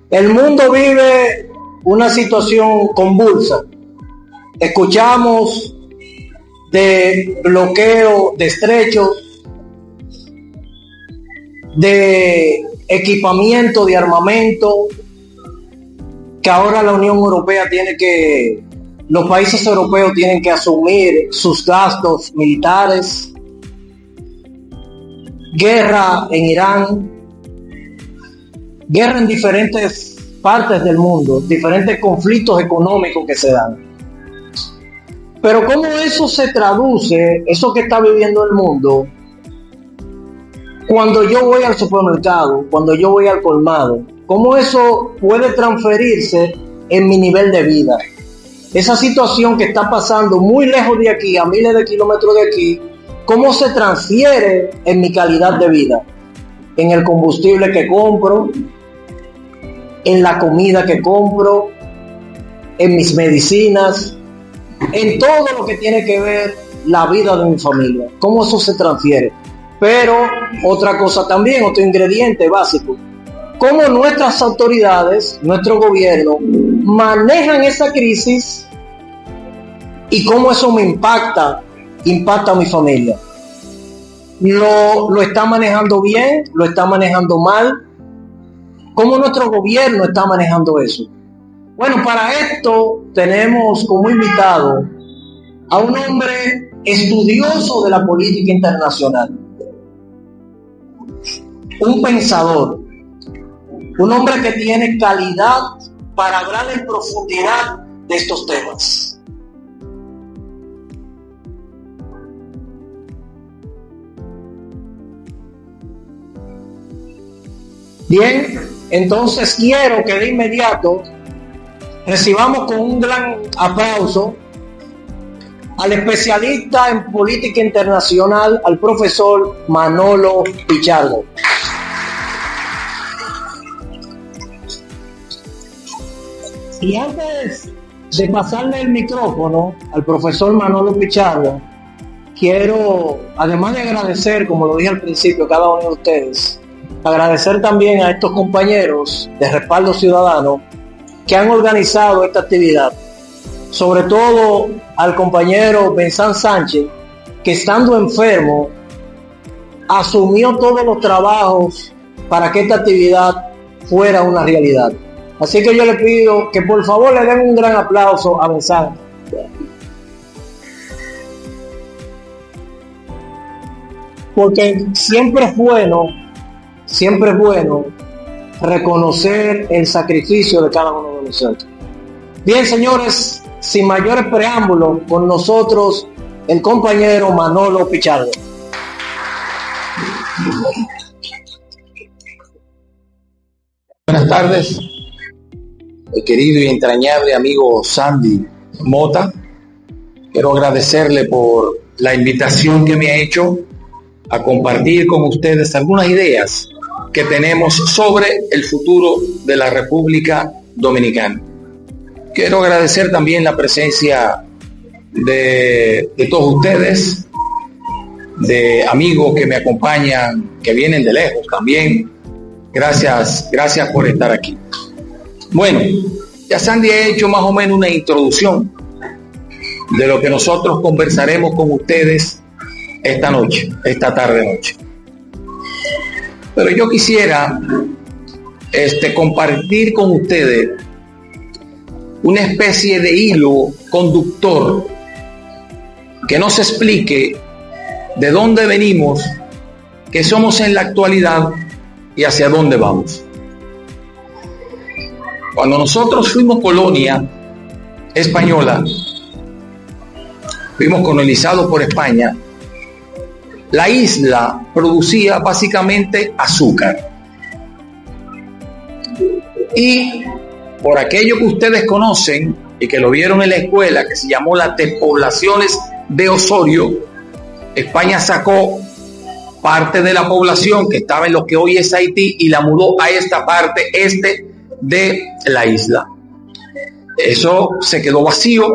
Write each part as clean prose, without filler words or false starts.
El mundo vive una situación convulsa. Escuchamos de bloqueo de estrechos, de equipamiento de armamento, que ahora la Unión Europea los países europeos tienen que asumir sus gastos militares, guerra en Irán, guerra en diferentes partes del mundo, diferentes conflictos económicos que se dan. Pero ¿cómo eso se traduce, eso que está viviendo el mundo, cuando yo voy al supermercado, cuando yo voy al colmado? ¿Cómo eso puede transferirse en mi nivel de vida? Esa situación que está pasando muy lejos de aquí, a miles de kilómetros de aquí, ¿cómo se transfiere en mi calidad de vida? En el combustible que compro, en la comida que compro, en mis medicinas, en todo lo que tiene que ver la vida de mi familia. ¿Cómo eso se transfiere? Pero otra cosa también, otro ingrediente básico, cómo nuestras autoridades, nuestro gobierno, manejan esa crisis y cómo eso me impacta a mi familia. ¿Lo está manejando bien? ¿Lo está manejando mal? ¿Cómo nuestro gobierno está manejando eso? Bueno, para esto tenemos como invitado a un hombre estudioso de la política internacional, un pensador, un hombre que tiene calidad para hablar en profundidad de estos temas. Bien, entonces quiero que de inmediato recibamos con un gran aplauso al especialista en política internacional, al profesor Manolo Pichardo. Y antes de pasarle el micrófono al profesor Manolo Pichardo, quiero, además de agradecer, como lo dije al principio, a cada uno de ustedes, agradecer también a estos compañeros de Respaldo Ciudadano que han organizado esta actividad, sobre todo al compañero Benzán Sánchez, que estando enfermo asumió todos los trabajos para que esta actividad fuera una realidad. Así que yo le pido que por favor le den un gran aplauso a Benzán. Porque siempre es bueno reconocer el sacrificio de cada uno de nosotros. Bien, señores, sin mayores preámbulos, con nosotros el compañero Manolo Pichardo. Buenas tardes, querido y entrañable amigo Sandy Mota. Quiero agradecerle por la invitación que me ha hecho a compartir con ustedes algunas ideas que tenemos sobre el futuro de la República Dominicana. Quiero agradecer también la presencia de todos ustedes, de amigos que me acompañan, que vienen de lejos también. Gracias por estar aquí. Bueno, ya Sandy ha hecho más o menos una introducción de lo que nosotros conversaremos con ustedes esta tarde-noche. Pero yo quisiera compartir con ustedes una especie de hilo conductor que nos explique de dónde venimos, qué somos en la actualidad y hacia dónde vamos. Cuando nosotros fuimos colonia española, fuimos colonizados por España, la isla producía básicamente azúcar. Y por aquello que ustedes conocen y que lo vieron en la escuela, que se llamó las despoblaciones de Osorio, España sacó parte de la población que estaba en lo que hoy es Haití y la mudó a esta parte de la isla. Eso se quedó vacío.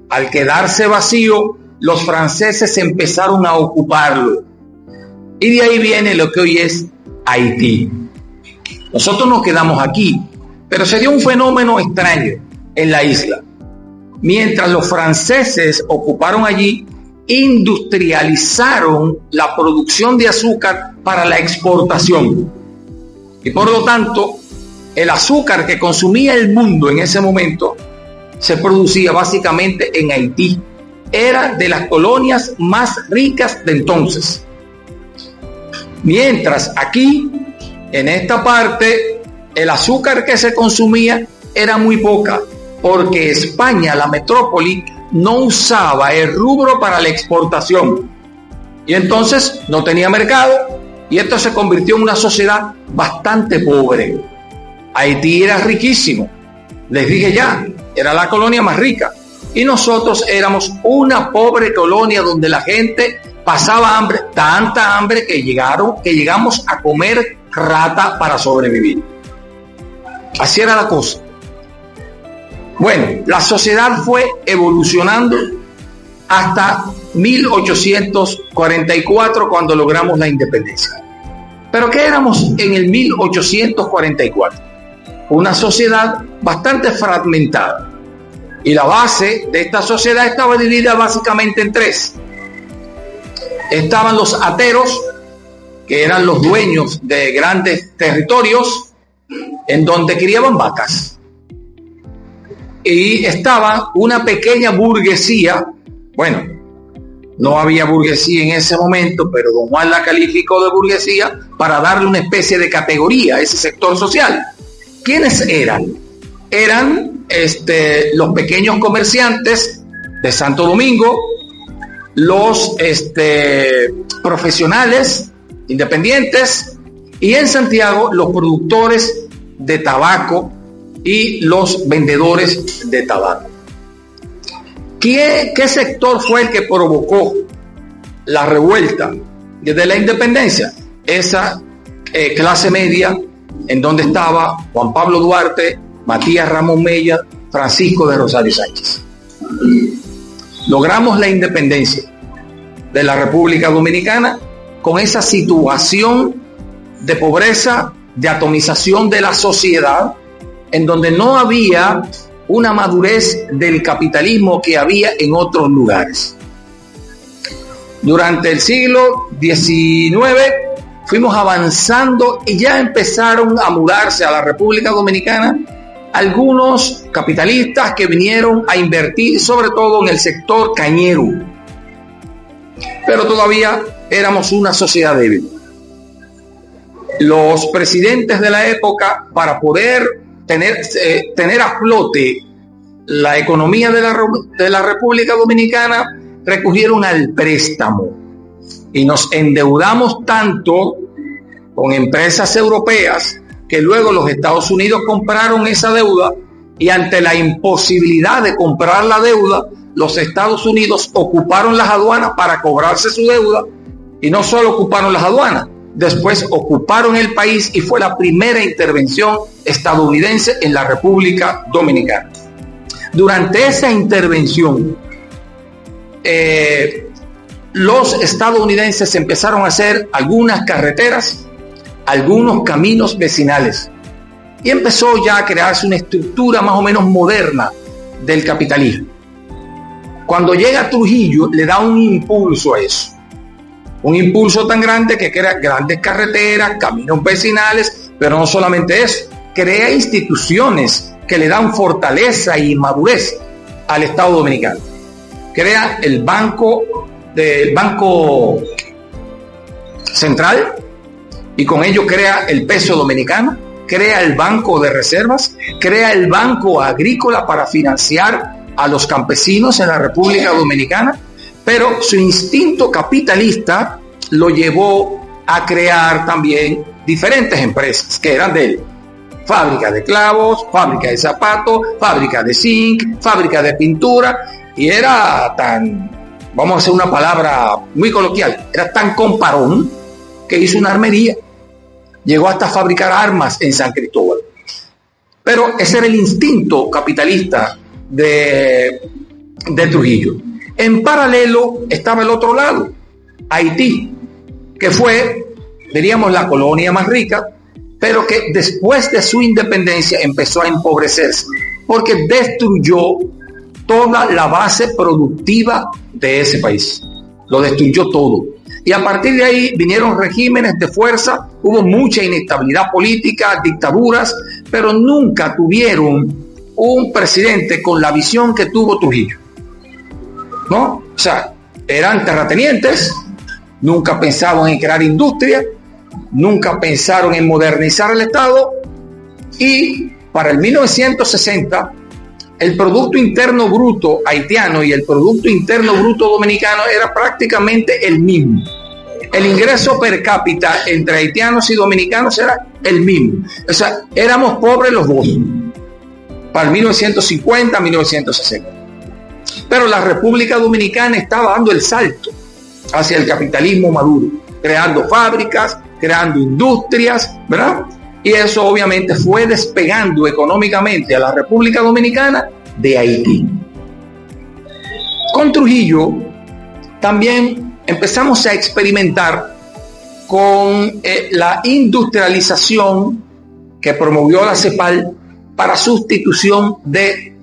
Al quedarse vacío, los franceses empezaron a ocuparlo. Y de ahí viene lo que hoy es Haití. Nosotros nos quedamos aquí, Pero se dio un fenómeno extraño en la isla. Mientras los franceses ocuparon allí, industrializaron la producción de azúcar para la exportación. Y por lo tanto, el azúcar que consumía el mundo en ese momento se producía básicamente en Haití. Era de las colonias más ricas de entonces. Mientras aquí, en esta parte, el azúcar que se consumía era muy poca, porque España, la metrópoli, no usaba el rubro para la exportación. Y entonces no tenía mercado, y esto se convirtió en una sociedad bastante pobre. Haití era riquísimo, les dije ya, era la colonia más rica, y nosotros éramos una pobre colonia donde la gente pasaba hambre, tanta hambre que llegamos a comer rata para sobrevivir. Así era la cosa. Bueno, la sociedad fue evolucionando hasta 1844, cuando logramos la independencia. ¿Pero qué éramos en el 1844? Una sociedad bastante fragmentada. Y la base de esta sociedad estaba dividida básicamente en tres. Estaban los ateros, que eran los dueños de grandes territorios en donde criaban vacas. Y estaba una pequeña burguesía. Bueno, no había burguesía en ese momento, pero don Juan la calificó de burguesía para darle una especie de categoría a ese sector social. ¿Quiénes eran? Eran los pequeños comerciantes de Santo Domingo, los profesionales independientes, y en Santiago los productores de tabaco y los vendedores de tabaco. ¿Qué sector fue el que provocó la revuelta desde la independencia? Esa clase media, en donde estaba Juan Pablo Duarte, Matías Ramón Mella, Francisco de Rosario Sánchez. Logramos la independencia de la República Dominicana con esa situación de pobreza, de atomización de la sociedad, en donde no había una madurez del capitalismo que había en otros lugares. Durante el siglo XIX fuimos avanzando y ya empezaron a mudarse a la República Dominicana algunos capitalistas que vinieron a invertir sobre todo en el sector cañero. Pero todavía éramos una sociedad débil. Los presidentes de la época, para poder tener a flote la economía de la República Dominicana, recurrieron al préstamo y nos endeudamos tanto con empresas europeas que luego los Estados Unidos compraron esa deuda, y ante la imposibilidad de comprar la deuda, los Estados Unidos ocuparon las aduanas para cobrarse su deuda, y no solo ocuparon las aduanas, después ocuparon el país, y fue la primera intervención estadounidense en la República Dominicana. Durante esa intervención, los estadounidenses empezaron a hacer algunas carreteras, algunos caminos vecinales, y empezó ya a crearse una estructura más o menos moderna del capitalismo. Cuando llega Trujillo, le da un impulso a eso, un impulso tan grande que crea grandes carreteras, caminos vecinales, pero no solamente eso, crea instituciones que le dan fortaleza y madurez al Estado Dominicano. Crea el Banco Central, y con ello crea el peso dominicano, crea el Banco de Reservas, crea el Banco Agrícola para financiar a los campesinos en la República Dominicana, pero su instinto capitalista lo llevó a crear también diferentes empresas que eran de él. Fábrica de clavos, fábrica de zapatos, fábrica de zinc, fábrica de pintura, y era tan, vamos a hacer una palabra muy coloquial, era tan comparón que hizo una armería. Llegó hasta fabricar armas en San Cristóbal. Pero ese era el instinto capitalista de Trujillo. En paralelo estaba el otro lado, Haití, que fue, diríamos, la colonia más rica, pero que después de su independencia empezó a empobrecerse, porque destruyó toda la base productiva de ese país. Lo destruyó todo. Y a partir de ahí vinieron regímenes de fuerza, hubo mucha inestabilidad política, dictaduras, pero nunca tuvieron un presidente con la visión que tuvo Trujillo, ¿no? O sea, eran terratenientes, nunca pensaban en crear industria, nunca pensaron en modernizar el Estado, y para el 1960 el Producto Interno Bruto haitiano y el Producto Interno Bruto dominicano era prácticamente el mismo. El ingreso per cápita entre haitianos y dominicanos era el mismo. O sea, éramos pobres los dos para el 1950, 1960. Pero la República Dominicana estaba dando el salto hacia el capitalismo maduro, creando fábricas, creando industrias, ¿verdad? Y eso obviamente fue despegando económicamente a la República Dominicana de Haití. Con Trujillo también empezamos a experimentar con la industrialización que promovió la CEPAL para sustitución de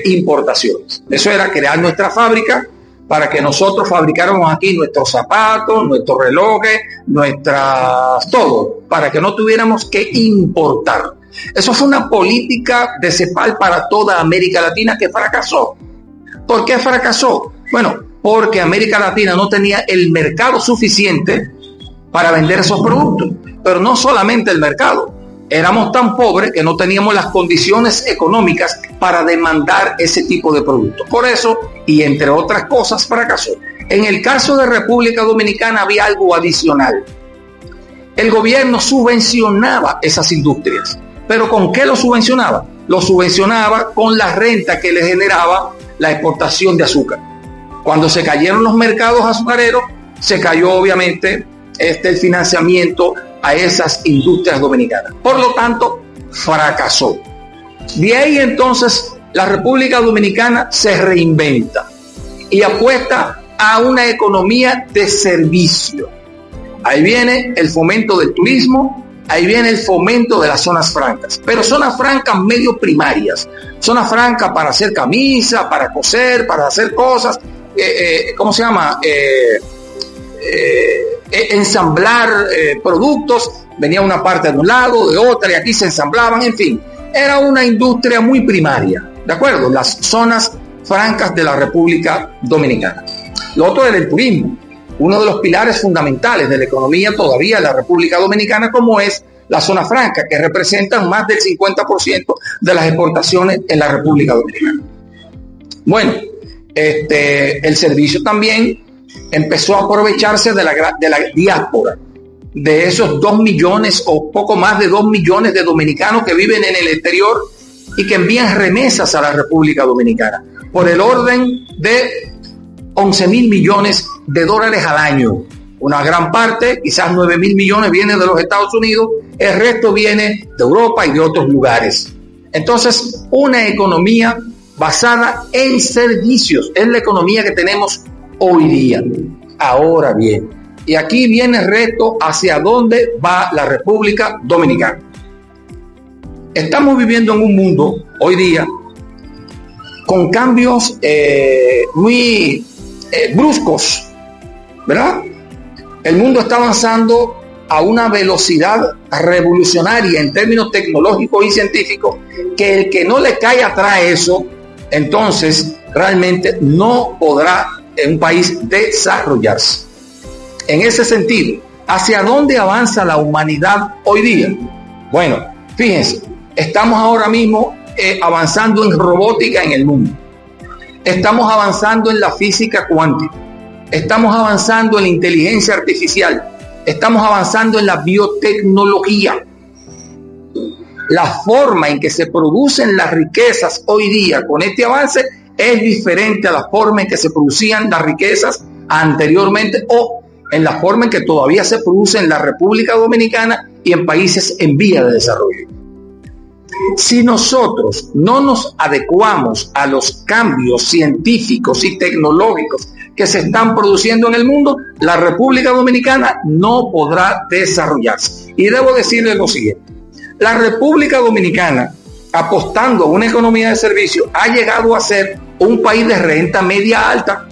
importaciones. Eso era crear nuestra fábrica para que nosotros fabricáramos aquí nuestros zapatos, nuestros relojes, todo, para que no tuviéramos que importar. Eso fue una política de CEPAL para toda América Latina que fracasó. ¿Por qué fracasó? Bueno, porque América Latina no tenía el mercado suficiente para vender esos productos, pero no solamente el mercado. Éramos tan pobres que no teníamos las condiciones económicas para demandar ese tipo de productos. Por eso, y entre otras cosas, fracasó. En el caso de República Dominicana había algo adicional. El gobierno subvencionaba esas industrias. ¿Pero con qué lo subvencionaba? Lo subvencionaba con la renta que le generaba la exportación de azúcar. Cuando se cayeron los mercados azucareros, se cayó obviamente el financiamiento a esas industrias dominicanas. Por lo tanto, fracasó. De ahí entonces la República Dominicana se reinventa y apuesta a una economía de servicio. Ahí viene el fomento del turismo, ahí viene el fomento de las zonas francas, pero zonas francas medio primarias, zonas francas para hacer camisas, para coser, para hacer cosas, ensamblar productos. Venía una parte de un lado, de otra, y aquí se ensamblaban, en fin, era una industria muy primaria, ¿de acuerdo? Las zonas francas de la República Dominicana. Lo otro era el turismo, uno de los pilares fundamentales de la economía todavía de la República Dominicana, como es la zona franca, que representan más del 50% de las exportaciones en la República Dominicana. Bueno, el servicio también empezó a aprovecharse de la diáspora, de esos 2 millones o poco más de 2 millones de dominicanos que viven en el exterior y que envían remesas a la República Dominicana por el orden de 11.000 millones de dólares al año. Una gran parte, quizás 9.000 millones, viene de los Estados Unidos, el resto viene de Europa y de otros lugares. Entonces, una economía basada en servicios es la economía que tenemos hoy día. Ahora bien, y aquí viene el reto hacia dónde va la República Dominicana. Estamos viviendo en un mundo hoy día con cambios muy bruscos, ¿verdad? El mundo está avanzando a una velocidad revolucionaria en términos tecnológicos y científicos, que el que no le cae atrás eso, entonces realmente no podrá en un país desarrollarse. En ese sentido, ¿hacia dónde avanza la humanidad hoy día? Bueno, fíjense, estamos ahora mismo avanzando en robótica en el mundo. Estamos avanzando en la física cuántica. Estamos avanzando en la inteligencia artificial. Estamos avanzando en la biotecnología. La forma en que se producen las riquezas hoy día con este avance es diferente a la forma en que se producían las riquezas anteriormente o en la forma en que todavía se produce en la República Dominicana y en países en vía de desarrollo. Si nosotros no nos adecuamos a los cambios científicos y tecnológicos que se están produciendo en el mundo, la República Dominicana no podrá desarrollarse. Y debo decirles lo siguiente: La República Dominicana, apostando a una economía de servicio, ha llegado a ser un país de renta media alta,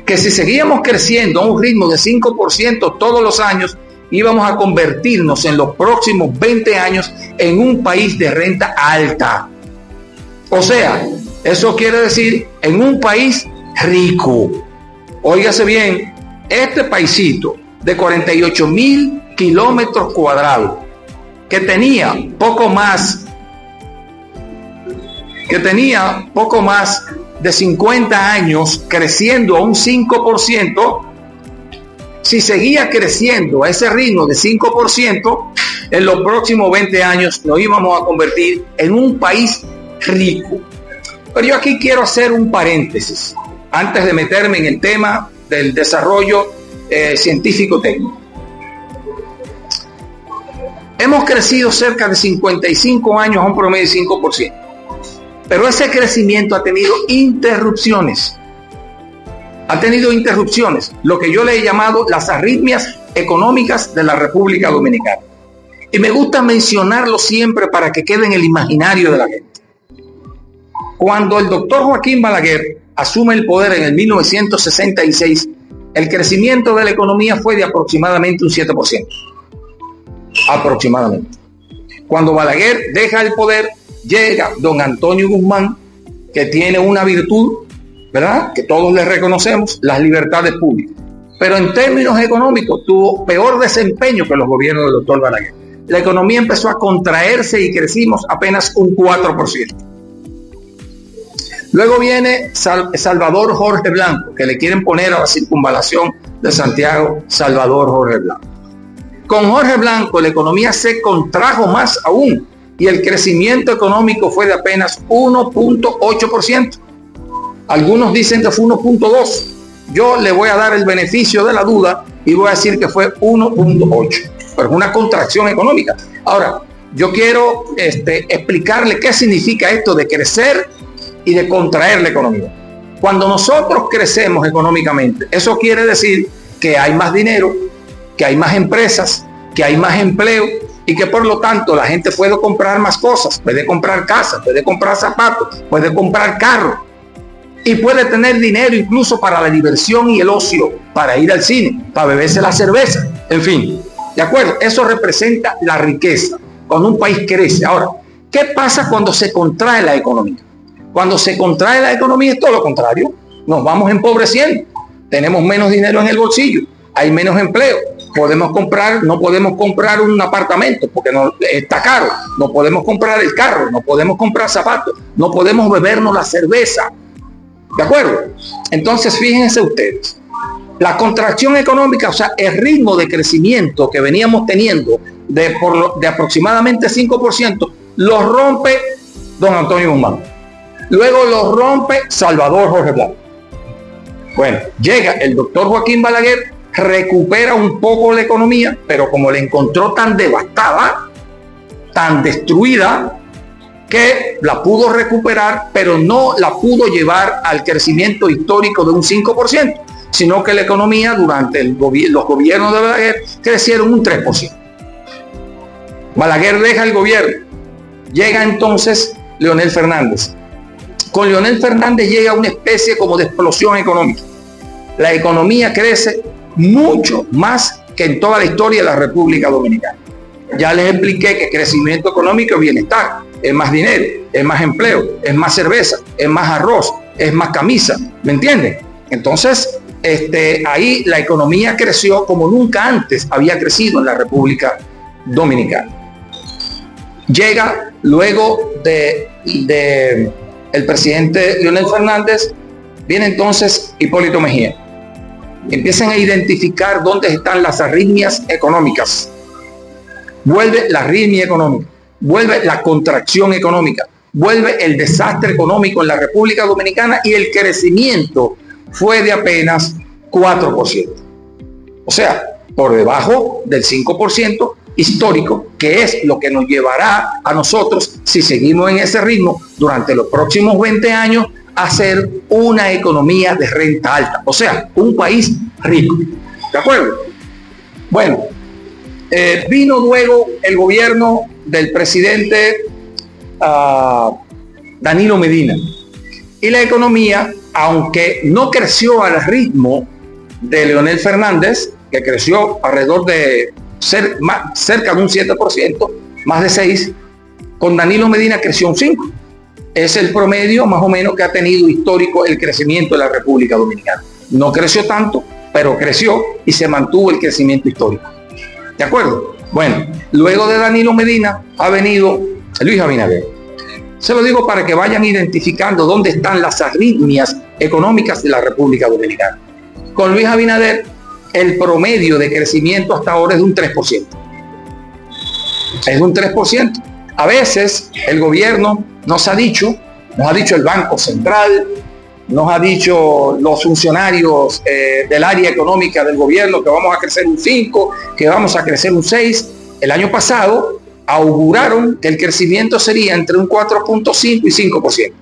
que si seguíamos creciendo a un ritmo de 5% todos los años, íbamos a convertirnos en los próximos 20 años en un país de renta alta. O sea, eso quiere decir en un país rico. Óigase bien, este paisito de 48,000 kilómetros cuadrados, que tenía poco más de 50 años creciendo a un 5%, si seguía creciendo a ese ritmo de 5%, en los próximos 20 años nos íbamos a convertir en un país rico. Pero yo aquí quiero hacer un paréntesis antes de meterme en el tema del desarrollo científico técnico. Hemos crecido cerca de 55 años a un promedio de 5%, pero ese crecimiento ha tenido interrupciones. Lo que yo le he llamado las arritmias económicas de la República Dominicana. Y me gusta mencionarlo siempre para que quede en el imaginario de la gente. Cuando el doctor Joaquín Balaguer asume el poder en el 1966, el crecimiento de la economía fue de aproximadamente un 7%. Aproximadamente. Cuando Balaguer deja el poder, llega don Antonio Guzmán, que tiene una virtud, ¿verdad?, que todos le reconocemos, las libertades públicas. Pero en términos económicos tuvo peor desempeño que los gobiernos del doctor Balaguer. La economía empezó a contraerse y crecimos apenas un 4%. Luego viene Salvador Jorge Blanco, que le quieren poner a la circunvalación de Santiago Salvador Jorge Blanco. Con Jorge Blanco la economía se contrajo más aún y el crecimiento económico fue de apenas 1.8%. Algunos dicen que fue 1.2%. Yo le voy a dar el beneficio de la duda y voy a decir que fue 1.8%, pero es una contracción económica. Ahora, yo quiero explicarle qué significa esto de crecer y de contraer la economía. Cuando nosotros crecemos económicamente, eso quiere decir que hay más dinero, que hay más empresas, que hay más empleo y que por lo tanto la gente puede comprar más cosas, puede comprar casas, puede comprar zapatos, puede comprar carros y puede tener dinero incluso para la diversión y el ocio, para ir al cine, para beberse la cerveza, en fin, ¿de acuerdo? Eso representa la riqueza cuando un país crece. Ahora, ¿qué pasa cuando se contrae la economía? Cuando se contrae la economía es todo lo contrario, nos vamos empobreciendo, tenemos menos dinero en el bolsillo, hay menos empleo, no podemos comprar un apartamento porque está caro, no podemos comprar el carro, no podemos comprar zapatos, no podemos bebernos la cerveza, ¿de acuerdo? Entonces fíjense ustedes, la contracción económica, o sea, el ritmo de crecimiento que veníamos teniendo de aproximadamente 5%, lo rompe don Antonio Guzmán. Luego lo rompe Salvador Jorge Blanco. Bueno, llega el doctor Joaquín Balaguer, recupera un poco la economía, pero como la encontró tan devastada, tan destruida, que la pudo recuperar, pero no la pudo llevar al crecimiento histórico de un 5%, sino que la economía durante los gobiernos de Balaguer crecieron un 3%. Balaguer deja el gobierno, llega entonces Leonel Fernández. Con Leonel Fernández llega una especie como de explosión económica. La economía crece mucho más que en toda la historia de la República Dominicana. Ya les expliqué que crecimiento económico es bienestar, es más dinero, es más empleo, es más cerveza, es más arroz, es más camisa, ¿me entienden? Entonces, ahí la economía creció como nunca antes había crecido en la República Dominicana. Llega luego de el presidente Leonel Fernández, viene entonces Hipólito Mejía. Empiezan a identificar dónde están las arritmias económicas. Vuelve la arritmia económica, vuelve la contracción económica, vuelve el desastre económico en la República Dominicana y el crecimiento fue de apenas 4%. O sea, por debajo del 5% histórico, que es lo que nos llevará a nosotros, si seguimos en ese ritmo, durante los próximos 20 años, a ser una economía de renta alta, o sea, un país rico. ¿De acuerdo? Bueno, Vino luego el gobierno del presidente Danilo Medina y la economía, aunque no creció al ritmo de Leonel Fernández, que creció alrededor de cerca de un 7%, más de 6%, con Danilo Medina creció un 5%. Es el promedio más o menos que ha tenido histórico el crecimiento de la República Dominicana. No creció tanto, pero creció y se mantuvo el crecimiento histórico. ¿De acuerdo? Bueno, luego de Danilo Medina ha venido Luis Abinader. Se lo digo para que vayan identificando dónde están las arritmias económicas de la República Dominicana. Con Luis Abinader, el promedio de crecimiento hasta ahora es de un 3%. Es de un 3%. A veces el gobierno nos ha dicho el Banco Central, nos ha dicho los funcionarios del área económica del gobierno que vamos a crecer un 5, que vamos a crecer un 6. El año pasado auguraron que el crecimiento sería entre un 4.5 y 5%.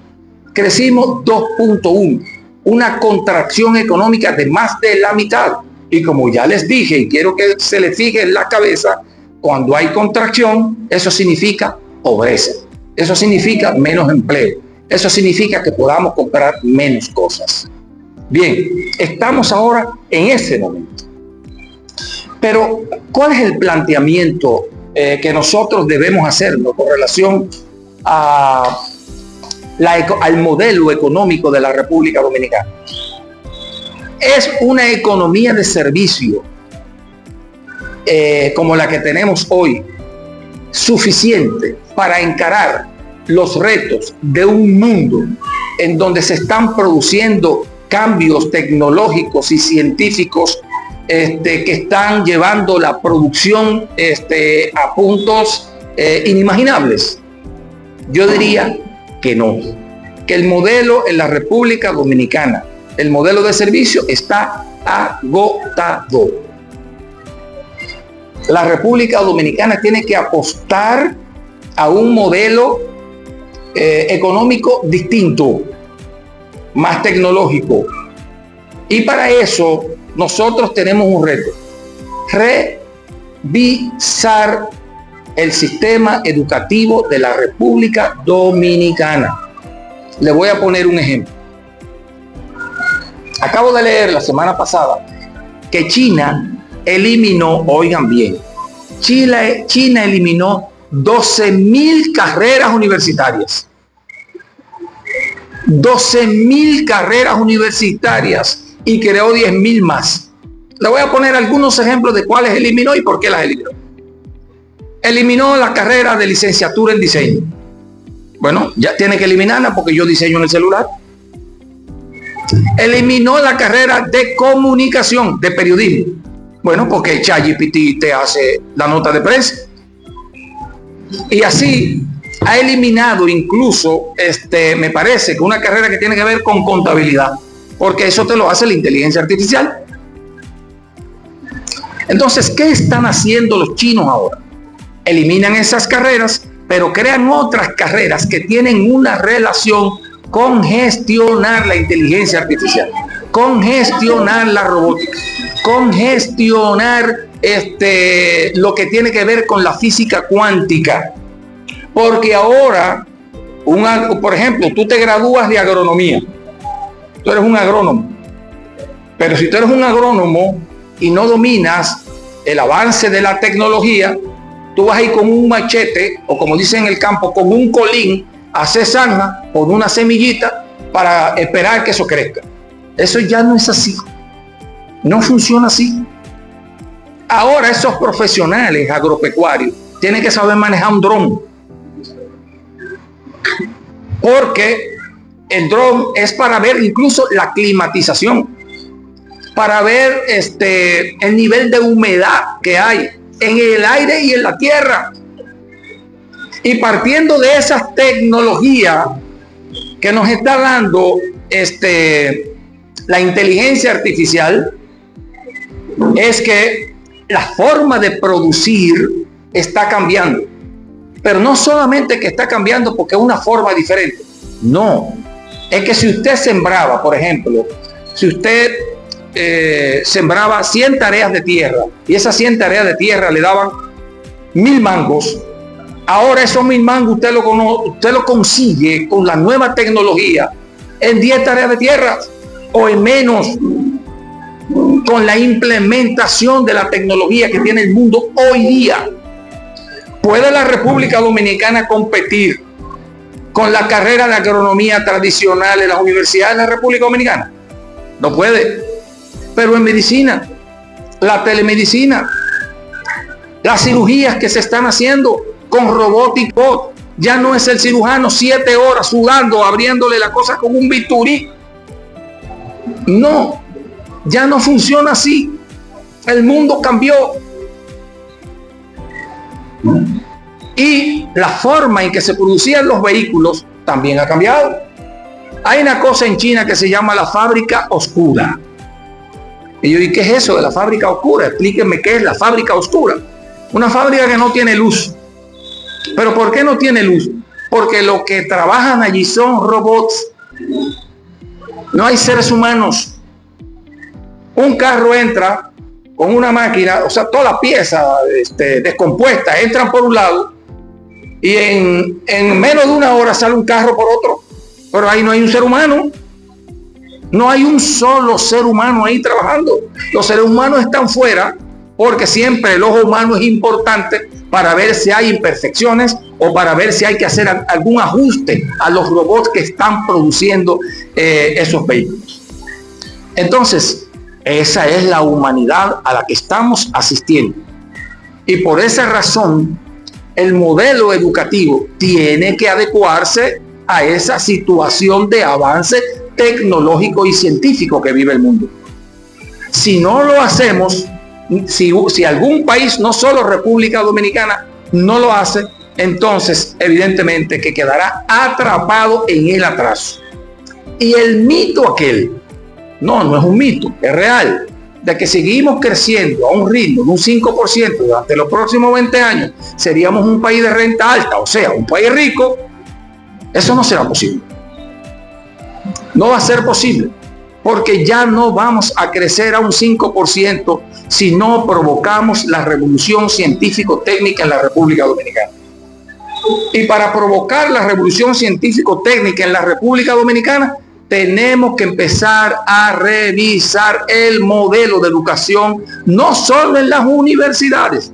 Crecimos 2.1, una contracción económica de más de la mitad. Y como ya les dije, y quiero que se les fije en la cabeza, cuando hay contracción, eso significa pobreza. Eso significa menos empleo. Eso significa que podamos comprar menos cosas. Bien, estamos ahora en ese momento. Pero, ¿cuál es el planteamiento que nosotros debemos hacernos con relación al modelo económico de la República Dominicana? Es una economía de servicio como la que tenemos hoy, suficiente para encarar los retos de un mundo en donde se están produciendo cambios tecnológicos y científicos que están llevando la producción a puntos inimaginables? Yo diría que no, que el modelo en la República Dominicana, el modelo de servicio, está agotado. La República Dominicana tiene que apostar a un modelo económico distinto, más tecnológico. Y para eso nosotros tenemos un reto: revisar el sistema educativo de la República Dominicana. Le voy a poner un ejemplo. Acabo de leer la semana pasada que China eliminó, oigan bien, China eliminó 12.000 carreras universitarias. 12.000 carreras universitarias y creó 10.000 más. Le voy a poner algunos ejemplos de cuáles eliminó y por qué las eliminó. Eliminó la carrera de licenciatura en diseño. Bueno, ya tiene que eliminarla porque yo diseño en el celular. Eliminó la carrera de comunicación, de periodismo. Bueno, porque ChatGPT te hace la nota de prensa. Y así ha eliminado incluso, me parece que una carrera que tiene que ver con contabilidad, porque eso te lo hace la inteligencia artificial. Entonces, ¿qué están haciendo los chinos ahora? Eliminan esas carreras, pero crean otras carreras que tienen una relación con gestionar la inteligencia artificial, con gestionar la robótica, con gestionar lo que tiene que ver con la física cuántica. Porque ahora, por ejemplo, tú te gradúas de agronomía, tú eres un agrónomo, pero si tú eres un agrónomo y no dominas el avance de la tecnología, tú vas ahí con un machete, o como dicen en el campo, con un colín, a hacer zanja con una semillita para esperar que eso crezca. Eso ya no es así. No funciona así. Ahora esos profesionales agropecuarios tienen que saber manejar un dron. Porque el dron es para ver incluso la climatización, para ver el nivel de humedad que hay en el aire y en la tierra. Y partiendo de esas tecnologías que nos está dando la inteligencia artificial, es que la forma de producir está cambiando. Pero no solamente que está cambiando porque es una forma diferente. No. Es que si usted sembraba, por ejemplo, si usted sembraba 100 tareas de tierra y esas 100 tareas de tierra le daban 1000 mangos. Ahora esos 1000 mangos usted lo consigue con la nueva tecnología en 10 tareas de tierra o en menos, con la implementación de la tecnología que tiene el mundo hoy día. ¿Puede la República Dominicana competir con la carrera de agronomía tradicional en las universidades de la República Dominicana? No puede. Pero en medicina, la telemedicina, las cirugías que se están haciendo con robótico, ya no es el cirujano 7 horas sudando, abriéndole la cosa con un bisturí. No, ya no funciona así. El mundo cambió. Y la forma en que se producían los vehículos también ha cambiado. Hay una cosa en China que se llama la fábrica oscura. Y yo, ¿y qué es eso de la fábrica oscura? Explíquenme qué es la fábrica oscura. Una fábrica que no tiene luz. ¿Pero por qué no tiene luz? Porque lo que trabajan allí son robots. No hay seres humanos. Un carro entra con una máquina, o sea, todas las piezas descompuestas entran por un lado y en menos de una hora sale un carro por otro. Pero ahí no hay un ser humano. No hay un solo ser humano ahí trabajando. Los seres humanos están fuera porque siempre el ojo humano es importante para ver si hay imperfecciones o para ver si hay que hacer algún ajuste a los robots que están produciendo esos vehículos. Entonces, esa es la humanidad a la que estamos asistiendo. Y por esa razón, el modelo educativo tiene que adecuarse a esa situación de avance tecnológico y científico que vive el mundo. Si no lo hacemos, si algún país, no solo República Dominicana, no lo hace, entonces evidentemente que quedará atrapado en el atraso. Y el mito aquel, no es un mito, es real, de que seguimos creciendo a un ritmo de un 5% durante los próximos 20 años, seríamos un país de renta alta, o sea, un país rico. Eso no será posible. No va a ser posible, porque ya no vamos a crecer a un 5% si no provocamos la revolución científico-técnica en la República Dominicana. Y para provocar la revolución científico-técnica en la República Dominicana, tenemos que empezar a revisar el modelo de educación, no solo en las universidades.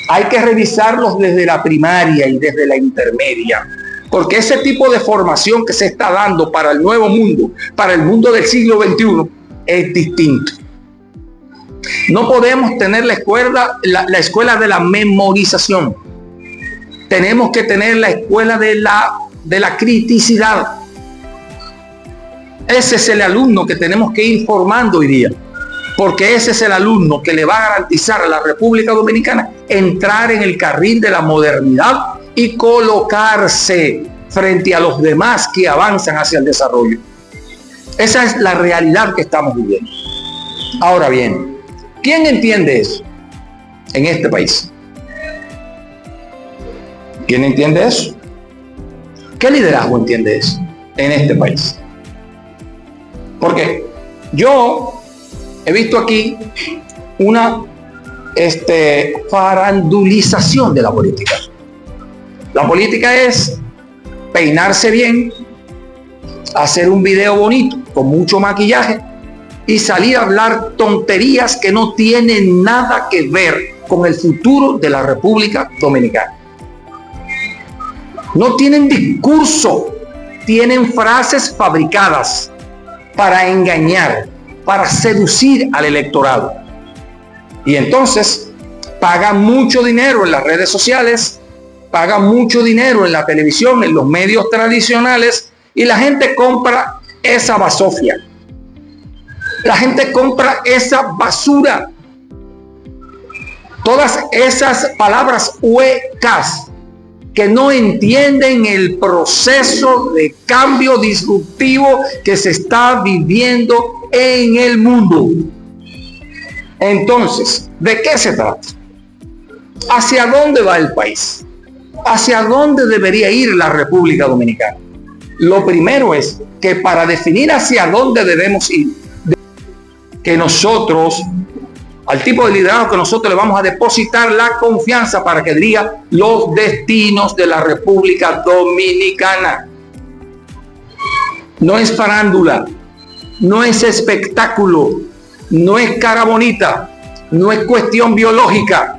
Hay que revisarlos desde la primaria y desde la intermedia, porque ese tipo de formación que se está dando para el nuevo mundo, para el mundo del siglo XXI, es distinto. No podemos tener la escuela de la memorización. Tenemos que tener la escuela de la criticidad. Ese es el alumno que tenemos que ir formando hoy día, porque ese es el alumno que le va a garantizar a la República Dominicana entrar en el carril de la modernidad y colocarse frente a los demás que avanzan hacia el desarrollo. Esa es la realidad que estamos viviendo. Ahora bien, ¿quién entiende eso en este país? ¿Quién entiende eso? ¿Qué liderazgo entiende eso en este país? Porque yo he visto aquí una farandulización de la política. La política es peinarse bien, hacer un video bonito con mucho maquillaje y salir a hablar tonterías que no tienen nada que ver con el futuro de la República Dominicana. No tienen discurso, tienen frases fabricadas para engañar, para seducir al electorado. Y entonces pagan mucho dinero en las redes sociales, pagan mucho dinero en la televisión, en los medios tradicionales, y la gente compra esa basofia. La gente compra esa basura. Todas esas palabras huecas que no entienden el proceso de cambio disruptivo que se está viviendo en el mundo. Entonces, ¿de qué se trata? ¿Hacia dónde va el país? ¿Hacia dónde debería ir la República Dominicana? Lo primero es que para definir hacia dónde debemos ir, que nosotros, al tipo de liderazgo que nosotros le vamos a depositar la confianza para que diga los destinos de la República Dominicana. No es farándula, no es espectáculo, no es cara bonita, no es cuestión biológica,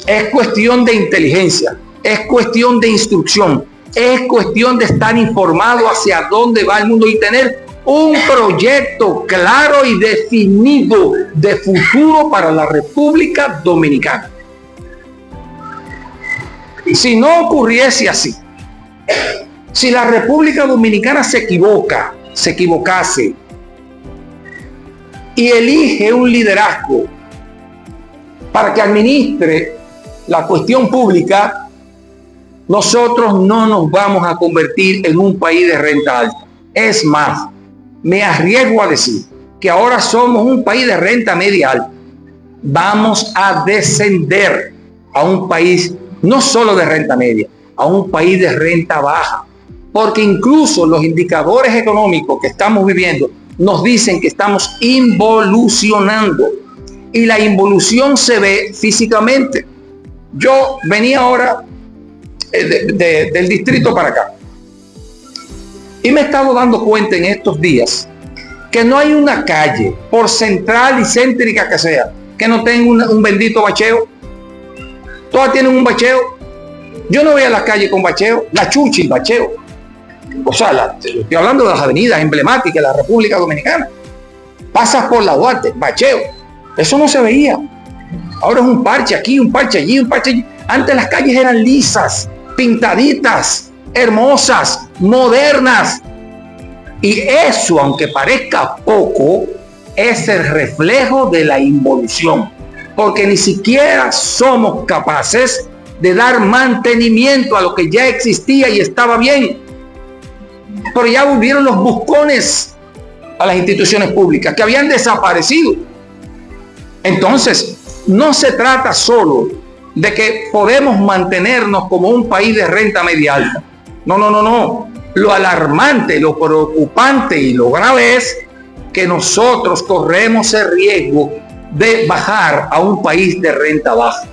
es cuestión de inteligencia, es cuestión de instrucción, es cuestión de estar informado hacia dónde va el mundo y tener un proyecto claro y definido de futuro para la República Dominicana. Si no ocurriese así, si la República Dominicana se equivocase y elige un liderazgo para que administre la cuestión pública, nosotros no nos vamos a convertir en un país de renta alta. Es más, me arriesgo a decir que ahora somos un país de renta media alta. Vamos a descender a un país no solo de renta media, a un país de renta baja. Porque incluso los indicadores económicos que estamos viviendo nos dicen que estamos involucionando. Y la involución se ve físicamente. Yo venía ahora del distrito para acá. Y me he estado dando cuenta en estos días que no hay una calle, por central y céntrica que sea, que no tenga un bendito bacheo. Todas tienen un bacheo. Yo no voy a la calle con bacheo, la Chuchi, bacheo. O sea, estoy hablando de las avenidas emblemáticas de la República Dominicana. Pasas por la Duarte, bacheo. Eso no se veía. Ahora es un parche aquí, un parche allí, un parche allí. Antes las calles eran lisas, pintaditas, hermosas, modernas. Y eso, aunque parezca poco, es el reflejo de la involución. Porque ni siquiera somos capaces de dar mantenimiento a lo que ya existía y estaba bien. Pero ya volvieron los buscones a las instituciones públicas que habían desaparecido. Entonces, no se trata solo de que podemos mantenernos como un país de renta media alta. No. Lo alarmante, lo preocupante y lo grave es que nosotros corremos el riesgo de bajar a un país de renta baja.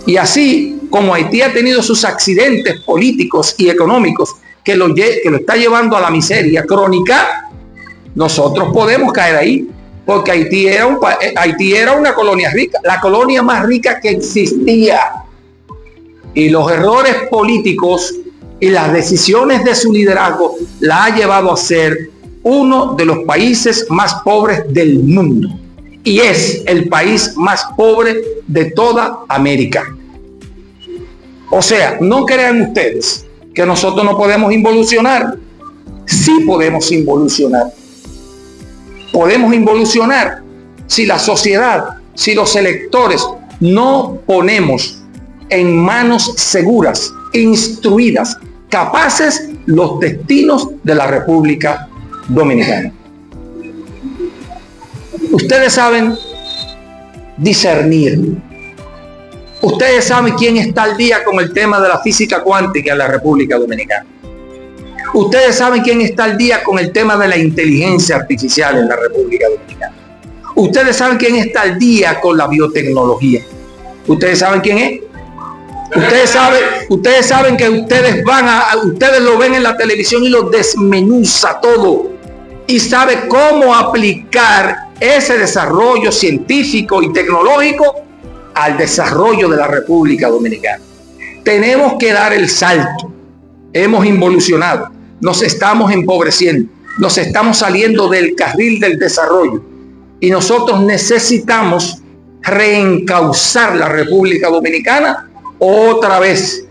Y así como Haití ha tenido sus accidentes políticos y económicos que lo está llevando a la miseria crónica, nosotros podemos caer ahí, porque Haití era una colonia rica, la colonia más rica que existía. Y los errores políticos y las decisiones de su liderazgo la ha llevado a ser uno de los países más pobres del mundo. Y es el país más pobre de toda América. O sea, no crean ustedes que nosotros no podemos involucionar. Sí podemos involucionar. Podemos involucionar si la sociedad, si los electores no ponemos en manos seguras, instruidas, capaces los destinos de la República Dominicana. Ustedes saben discernir. Ustedes saben quién está al día con el tema de la física cuántica en la República Dominicana. Ustedes saben quién está al día con el tema de la inteligencia artificial en la República Dominicana. Ustedes saben quién está al día con la biotecnología. Ustedes saben quién es. Ustedes saben que ustedes lo ven en la televisión y lo desmenuza todo. Y sabe cómo aplicar ese desarrollo científico y tecnológico al desarrollo de la República Dominicana. Tenemos que dar el salto. Hemos involucionado, nos estamos empobreciendo, nos estamos saliendo del carril del desarrollo y nosotros necesitamos reencauzar la República Dominicana otra vez,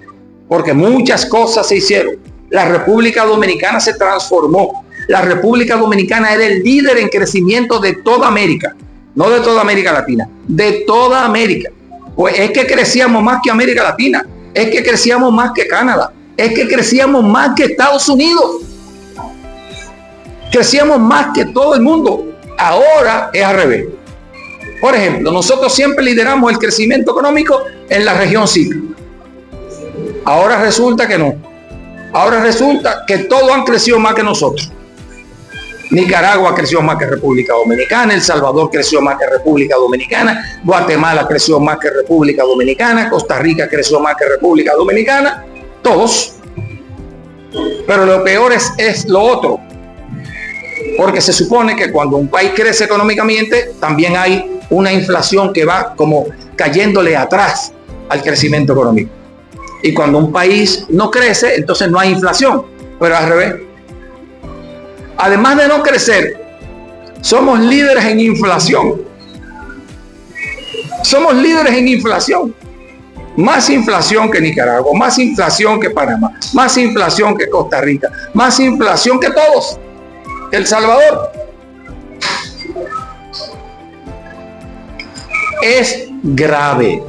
porque muchas cosas se hicieron. La República Dominicana se transformó. La República Dominicana era el líder en crecimiento de toda América, no de toda América Latina, de toda América. Pues es que crecíamos más que América Latina, es que crecíamos más que Canadá, es que crecíamos más que Estados Unidos, crecíamos más que todo el mundo. Ahora es al revés. Por ejemplo, nosotros siempre lideramos el crecimiento económico en la región CIC. Ahora resulta que no. Ahora resulta que todos han crecido más que nosotros. Nicaragua creció más que República Dominicana, El Salvador creció más que República Dominicana, Guatemala creció más que República Dominicana, Costa Rica creció más que República Dominicana, todos. Pero lo peor es lo otro, porque se supone que cuando un país crece económicamente, también hay una inflación que va como cayéndole atrás al crecimiento económico. Y cuando un país no crece, entonces no hay inflación, pero al revés. Además de no crecer, somos líderes en inflación. Somos líderes en inflación. Más inflación que Nicaragua, más inflación que Panamá, más inflación que Costa Rica, más inflación que todos. El Salvador. Es grave.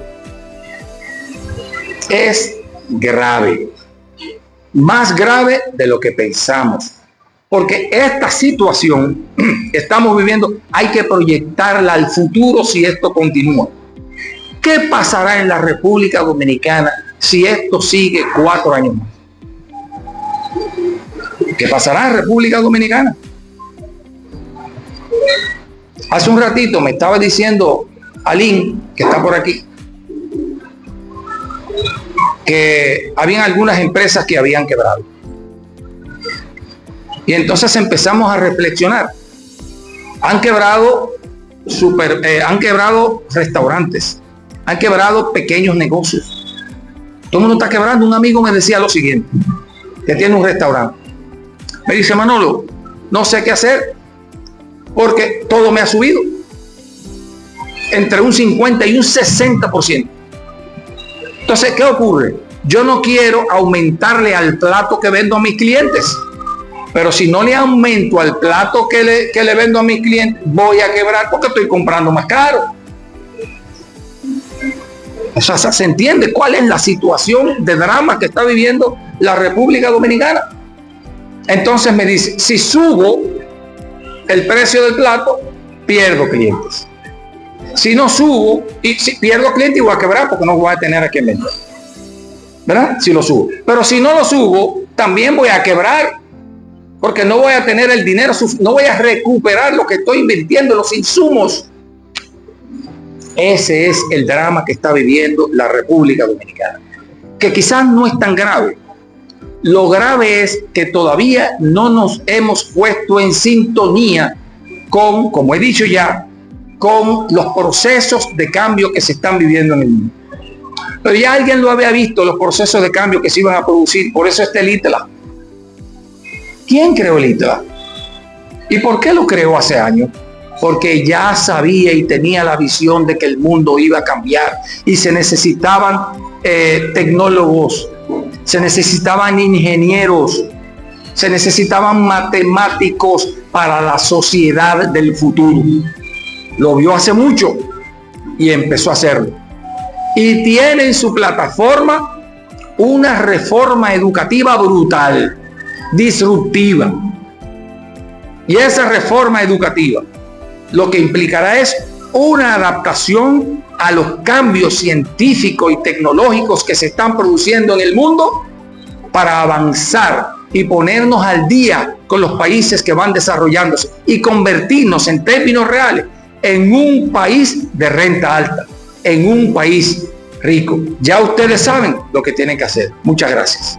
Es grave. Más grave de lo que pensamos. Porque esta situación que estamos viviendo hay que proyectarla al futuro si esto continúa. ¿Qué pasará en la República Dominicana si esto sigue 4 años más? ¿Qué pasará en República Dominicana? Hace un ratito me estaba diciendo Alín, que está por aquí, que habían algunas empresas que habían quebrado. Y entonces empezamos a reflexionar. Han quebrado restaurantes, han quebrado pequeños negocios. Todo el mundo está quebrando. Un amigo me decía lo siguiente, que tiene un restaurante. Me dice: Manolo, no sé qué hacer porque todo me ha subido entre un 50 y un 60%. Entonces, ¿qué ocurre? Yo no quiero aumentarle al plato que vendo a mis clientes. Pero si no le aumento al plato que le vendo a mis clientes, voy a quebrar porque estoy comprando más caro. O sea, ¿se entiende cuál es la situación de drama que está viviendo la República Dominicana? Entonces me dice, si subo el precio del plato, pierdo clientes. Si no subo, y si pierdo clientes, voy a quebrar porque no voy a tener a quien vender. ¿Verdad? Si lo subo. Pero si no lo subo, también voy a quebrar. Porque no voy a tener el dinero, no voy a recuperar lo que estoy invirtiendo, los insumos. Ese es el drama que está viviendo la República Dominicana. Que quizás no es tan grave. Lo grave es que todavía no nos hemos puesto en sintonía con, como he dicho ya, con los procesos de cambio que se están viviendo en el mundo. Pero ya alguien lo había visto, los procesos de cambio que se iban a producir. Por eso está el ITLA. ¿Quién creó el ITLA? ¿Y por qué lo creó hace años? Porque ya sabía y tenía la visión de que el mundo iba a cambiar y se necesitaban tecnólogos, se necesitaban ingenieros, se necesitaban matemáticos para la sociedad del futuro. Lo vio hace mucho y empezó a hacerlo. Y tiene en su plataforma una reforma educativa brutal, disruptiva. Y esa reforma educativa lo que implicará es una adaptación a los cambios científicos y tecnológicos que se están produciendo en el mundo para avanzar y ponernos al día con los países que van desarrollándose y convertirnos en términos reales en un país de renta alta, en un país rico. Ya ustedes saben lo que tienen que hacer. Muchas gracias.